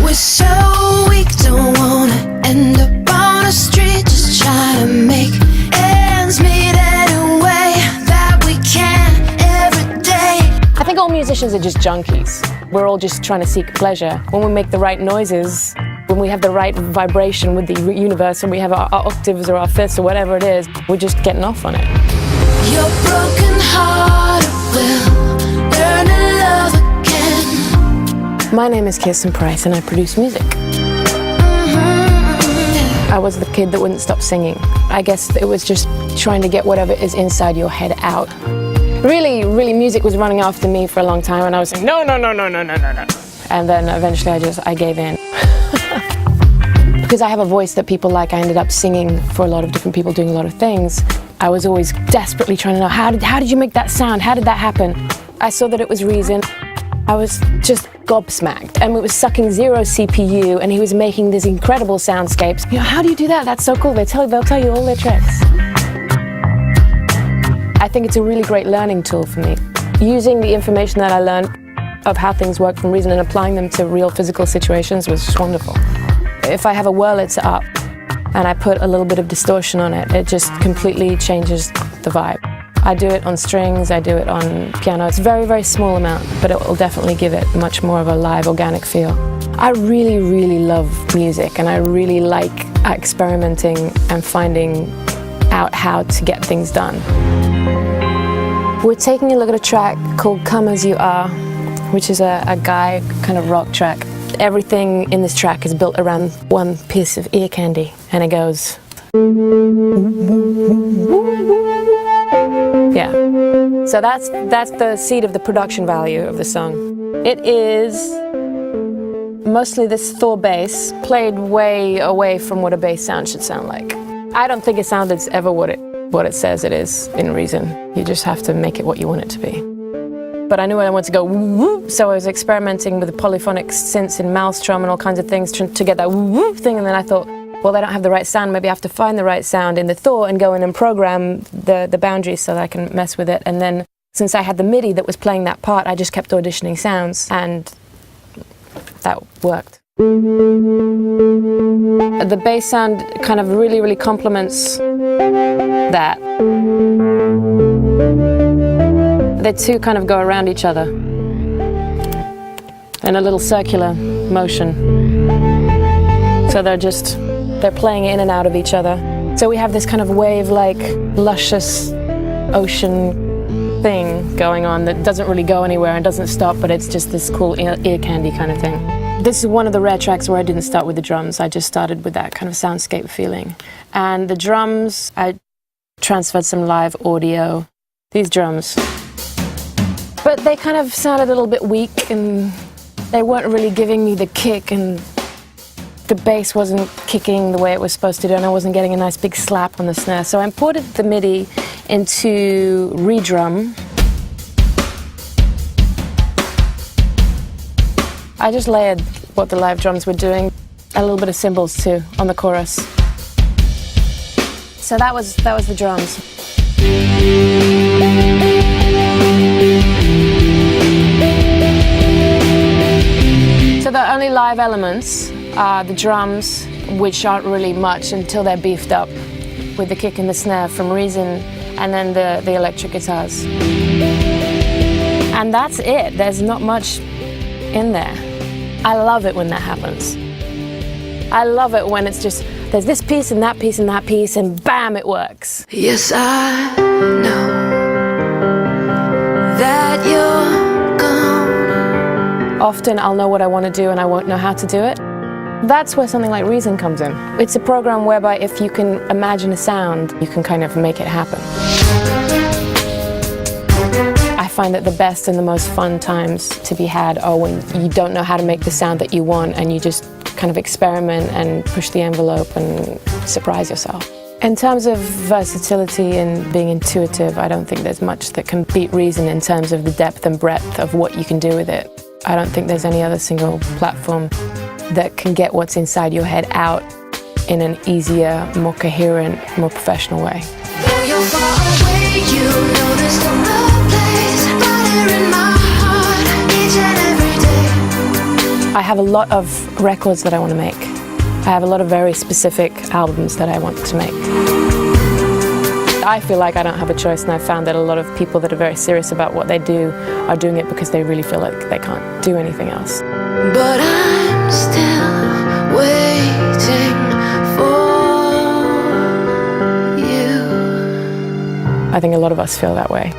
We're so weak, don't wanna end up on a street, just trying to make ends meet any way that we can every day. I think all musicians are just junkies. We're all just trying to seek pleasure. When we make the right noises, when we have the right vibration with the universe, and we have our octaves or our fifths or whatever it is, we're just getting off on it. Your broken heart will learn to love again. My name is Kirsten Price and I produce music. I was the kid that wouldn't stop singing. I guess it was just trying to get whatever is inside your head out. Really, music was running after me for a long time, and I was saying, no. And then eventually I gave in. Because I have a voice that people like, I ended up singing for a lot of different people, doing a lot of things. I was always desperately trying to know, how did you make that sound? How did that happen? I saw that it was reason. I was just gobsmacked, and it was sucking zero CPU, and he was making these incredible soundscapes. You know, how do you do that? That's so cool. They'll tell you all their tricks. I think it's a really great learning tool for me. Using the information that I learned of how things work from reason and applying them to real physical situations was just wonderful. If I have a Wurlitzer up and I put a little bit of distortion on it, it just completely changes the vibe. I do it on strings, I do it on piano. It's a very, very small amount, but it will definitely give it much more of a live, organic feel. I really love music, and I really like experimenting and finding out how to get things done. We're taking a look at a track called Come As You Are, which is a guy kind of rock track. Everything in this track is built around one piece of ear candy, and it goes. Yeah. So that's the seed of the production value of the song. It is mostly this Thor bass, played way away from what a bass sound should sound like. I don't think a sound is ever what it says it is in reason. You just have to make it what you want it to be. But I knew I wanted to go whoop, so I was experimenting with the polyphonic synths and Maelstrom and all kinds of things to get that whoop thing, and then I thought, well, they don't have the right sound, maybe I have to find the right sound in the Thor and go in and program the boundaries so that I can mess with it. And then, since I had the MIDI that was playing that part, I just kept auditioning sounds, and that worked. The bass sound kind of really complements that. The two kind of go around each other in a little circular motion. So they're playing in and out of each other. So we have this kind of wave-like, luscious ocean thing going on that doesn't really go anywhere and doesn't stop, but it's just this cool ear candy kind of thing. This is one of the rare tracks where I didn't start with the drums. I just started with that kind of soundscape feeling. And the drums, I transferred some live audio. These drums. But they kind of sounded a little bit weak, and they weren't really giving me the kick, and the bass wasn't kicking the way it was supposed to do, and I wasn't getting a nice big slap on the snare. So I imported the MIDI into redrum. I just layered what the live drums were doing, a little bit of cymbals too on the chorus. So that was the drums. So the only live elements are the drums, which aren't really much until they're beefed up with the kick and the snare from Reason, and then the electric guitars. And that's it. There's not much in there. I love it when that happens. I love it when it's just, there's this piece and that piece and that piece, and bam, it works. Yes, I know that you're gone. Often I'll know what I want to do and I won't know how to do it. That's where something like Reason comes in. It's a program whereby if you can imagine a sound, you can kind of make it happen. I find that the best and the most fun times to be had are when you don't know how to make the sound that you want, and you just kind of experiment and push the envelope and surprise yourself. In terms of versatility and being intuitive, I don't think there's much that can beat Reason in terms of the depth and breadth of what you can do with it. I don't think there's any other single platform that can get what's inside your head out in an easier, more coherent, more professional way. Though you're far away, you know there's still a place right here in my heart, each and every day. I have a lot of records that I want to make. I have a lot of very specific albums that I want to make. I feel like I don't have a choice, and I've found that a lot of people that are very serious about what they do are doing it because they really feel like they can't do anything else. But I'm still waiting for you. I think a lot of us feel that way.